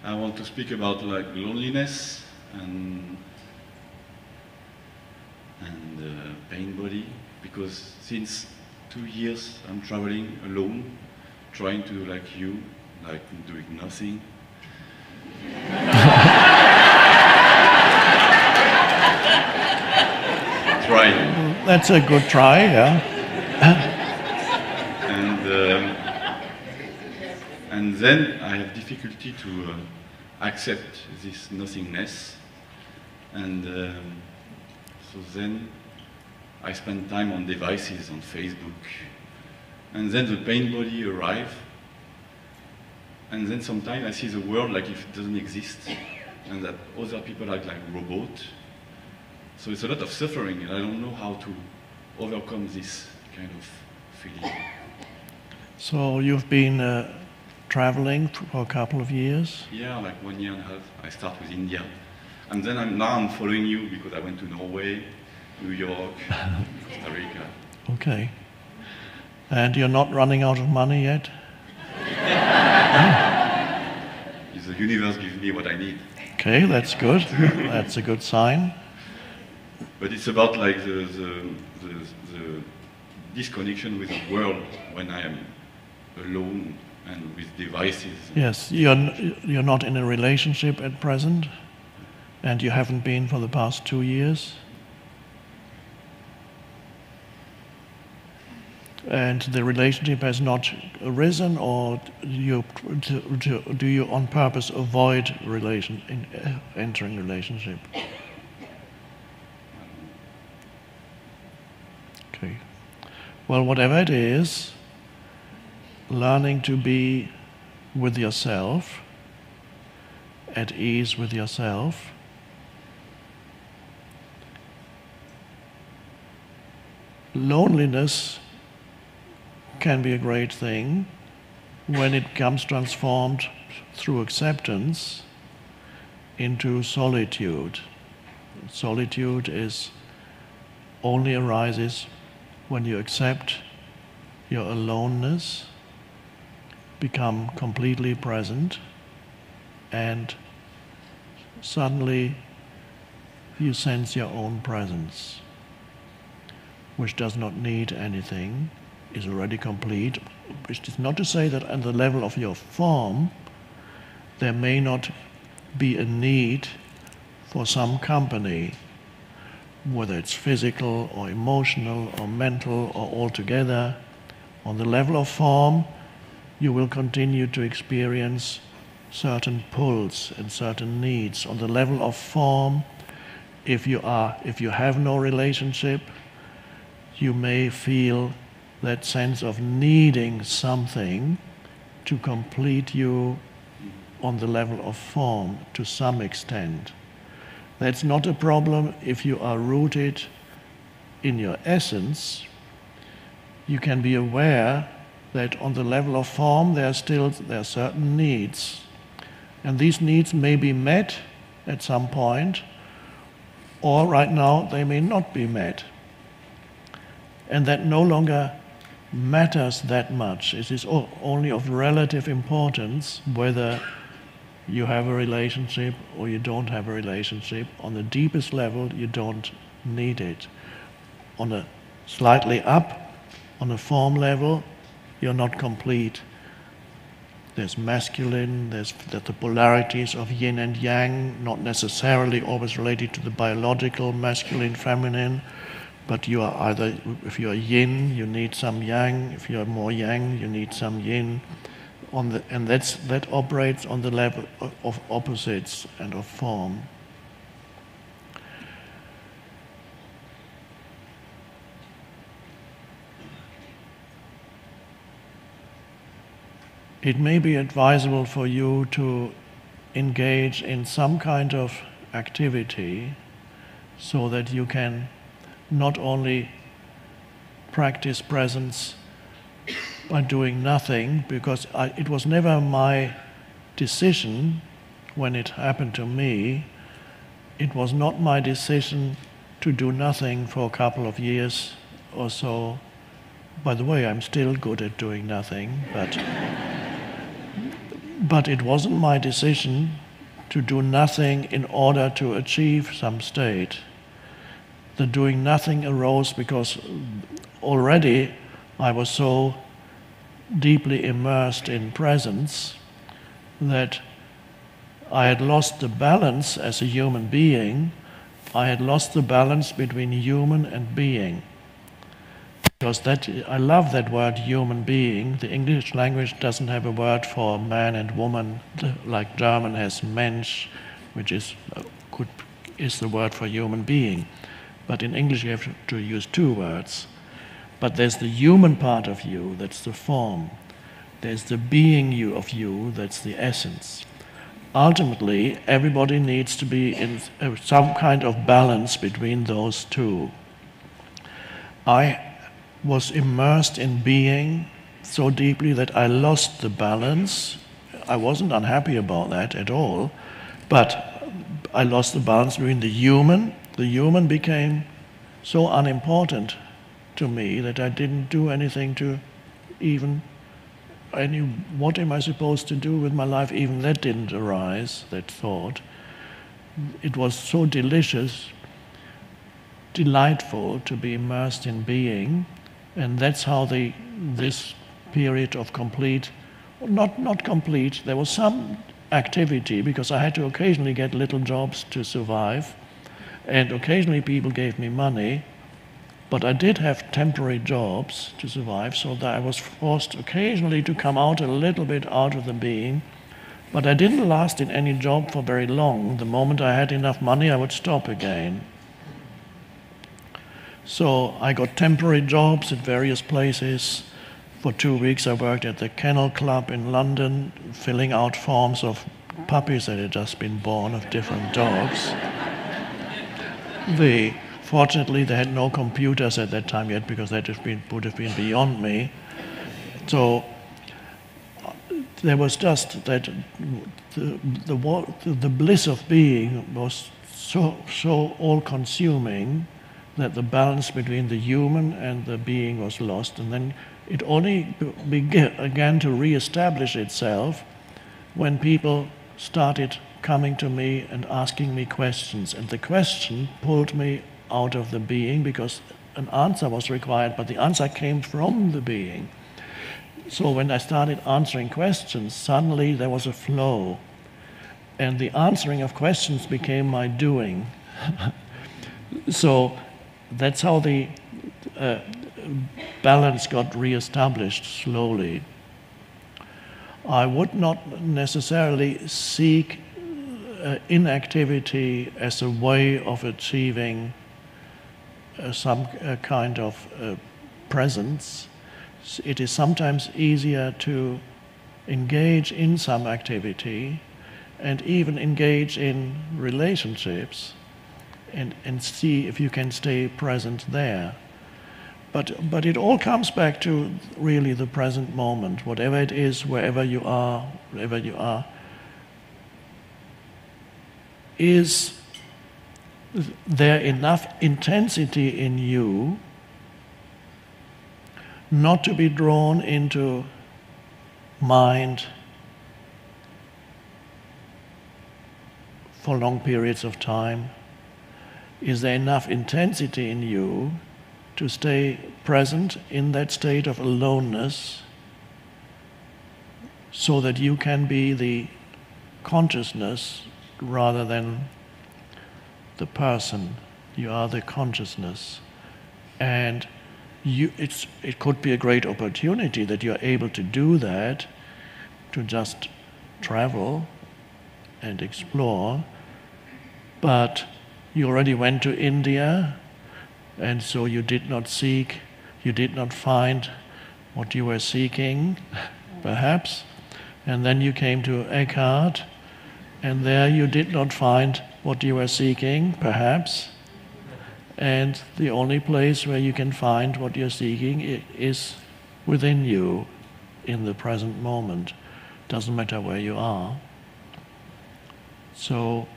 I want to speak about like loneliness and pain body, because since 2 years I'm traveling alone, trying to like you, like doing nothing. Try. That's a good try, yeah. And then I have difficulty to accept this nothingness, and so then I spend time on devices, on Facebook, and then the pain body arrive, and then sometimes I see the world like if it doesn't exist, and that other people are like robots. So it's a lot of suffering, and I don't know how to overcome this kind of feeling. So you've been traveling for a couple of years? Yeah, like 1 year and a half. I start with India, and then I'm following you because I went to Norway, New York, Costa Rica. Okay. And you're not running out of money yet? The universe gives me what I need. Okay, that's good. That's a good sign. But it's about like the disconnection with the world when I am alone and with devices. Yes, you're not in a relationship at present, and you haven't been for the past 2 years. And the relationship has not arisen, or do you on purpose avoid entering relationship? Okay. Well, whatever it is, learning to be with yourself, at ease with yourself, loneliness can be a great thing when it comes transformed through acceptance into solitude. Solitude only arises when you accept your aloneness, become completely present, and suddenly you sense your own presence, which does not need anything, is already complete, which is not to say that at the level of your form there may not be a need for some company, whether it's physical or emotional or mental or all together. On the level of form, you will continue to experience certain pulls and certain needs. On the level of form, if you have no relationship, you may feel that sense of needing something to complete you on the level of form to some extent. That's not a problem if you are rooted in your essence. You can be aware that on the level of form there are certain needs, and these needs may be met at some point, or right now they may not be met. And that no longer matters that much. It is only of relative importance whether you have a relationship or you don't have a relationship. On the deepest level, you don't need it. On a slightly up, on a form level, you're not complete. There's masculine, there's the polarities of yin and yang, not necessarily always related to the biological masculine, feminine, but you are either, if you are yin, you need some yang. If you are more yang, you need some yin. And that operates on the level of opposites and of form. It may be advisable for you to engage in some kind of activity so that you can not only practice presence by doing nothing, because it was never my decision when it happened to me. It was not my decision to do nothing for a couple of years or so. By the way, I'm still good at doing nothing, but But it wasn't my decision to do nothing in order to achieve some state. The doing nothing arose because already I was so deeply immersed in presence that I had lost the balance as a human being. I had lost the balance between human and being. Because I love that word human being. The English language doesn't have a word for man and woman, like German has Mensch, which is the word for human being. But in English you have to use two words. But there's the human part of you, that's the form. There's the being of you, that's the essence. Ultimately, everybody needs to be in some kind of balance between those two. I was immersed in being so deeply that I lost the balance. I wasn't unhappy about that at all, but I lost the balance between the human. The human became so unimportant to me that I didn't do anything to even, what am I supposed to do with my life? Even that didn't arise, that thought. It was so delicious, delightful to be immersed in being, and that's how this period of complete, not complete, there was some activity because I had to occasionally get little jobs to survive, and occasionally people gave me money, but I did have temporary jobs to survive, so that I was forced occasionally to come out a little bit out of the being, but I didn't last in any job for very long. The moment I had enough money, I would stop again. So I got temporary jobs at various places. For 2 weeks I worked at the Kennel Club in London, filling out forms of puppies that had just been born of different dogs. Fortunately, they had no computers at that time yet because that would have been beyond me. So there was just that the bliss of being was so all-consuming that the balance between the human and the being was lost, and then it only began to re-establish itself when people started coming to me and asking me questions, and the question pulled me out of the being because an answer was required, but the answer came from the being. So when I started answering questions, suddenly there was a flow, and the answering of questions became my doing. So that's how the balance got re-established slowly. I would not necessarily seek inactivity as a way of achieving some kind of presence. It is sometimes easier to engage in some activity and even engage in relationships and see if you can stay present there. But it all comes back to really the present moment, whatever it is, wherever you are, is there enough intensity in you not to be drawn into mind for long periods of time? Is there enough intensity in you to stay present in that state of aloneness so that you can be the consciousness rather than the person? You are the consciousness. And it could be a great opportunity that you're able to do that, to just travel and explore. But you already went to India, and so you did not find what you were seeking, perhaps. And then you came to Eckhart, and there you did not find what you were seeking, perhaps. And the only place where you can find what you're seeking is within you, in the present moment. Doesn't matter where you are. So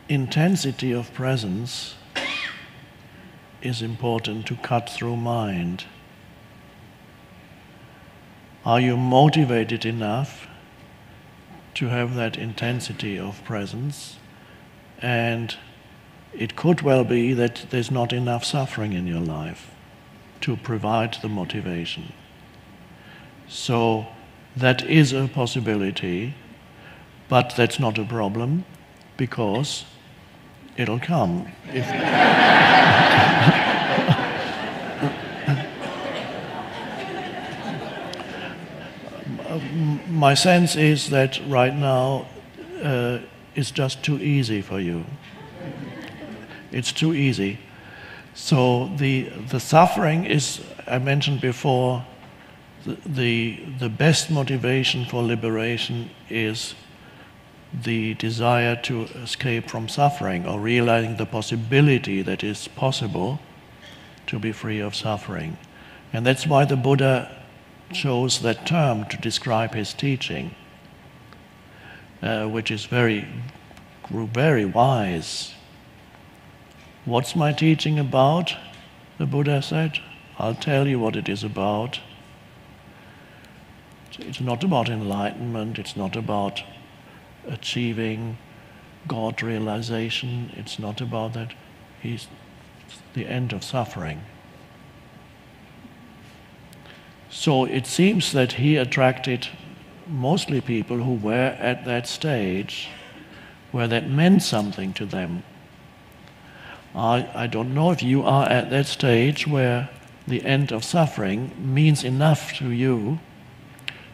intensity of presence is important to cut through mind. Are you motivated enough to have that intensity of presence? And it could well be that there's not enough suffering in your life to provide the motivation. So that is a possibility, but that's not a problem, because it'll come. My sense is that right now it's just too easy for you. It's too easy. So the suffering is, I mentioned before, the best motivation for liberation is the desire to escape from suffering, or realizing the possibility that it's possible to be free of suffering. And that's why the Buddha chose that term to describe his teaching, which is very, very wise. What's my teaching about? The Buddha said, I'll tell you what it is about. It's not about enlightenment, it's not about achieving God realization, it's not about that. It's the end of suffering. So it seems that he attracted mostly people who were at that stage where that meant something to them. I don't know if you are at that stage where the end of suffering means enough to you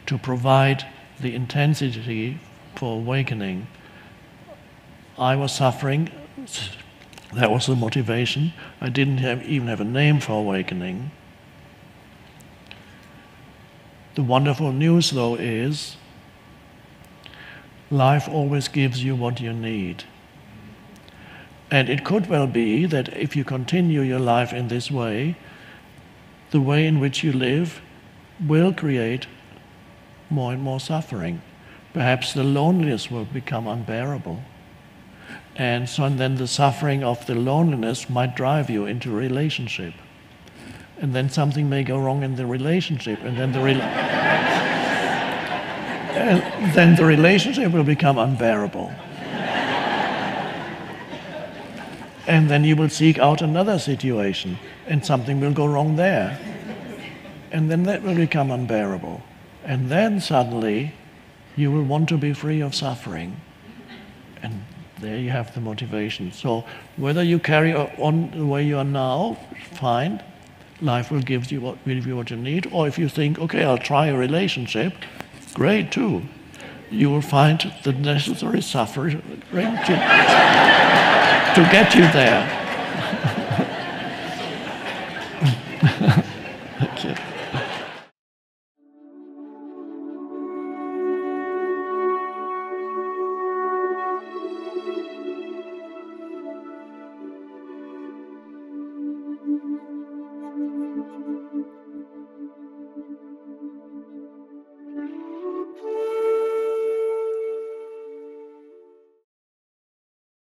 to provide the intensity for awakening. I was suffering, that was the motivation. I didn't even have a name for awakening. The wonderful news, though, is life always gives you what you need. And it could well be that if you continue your life in this way, the way in which you live will create more and more suffering. Perhaps the loneliness will become unbearable. And then the suffering of the loneliness might drive you into a relationship. And then something may go wrong in the relationship, and then the relationship will become unbearable. And then you will seek out another situation, and something will go wrong there. And then that will become unbearable. And then suddenly you will want to be free of suffering. And there you have the motivation. So whether you carry on the way you are now, fine. Life will give you what you need. Or if you think, okay, I'll try a relationship, great too. You will find the necessary suffering to get you there.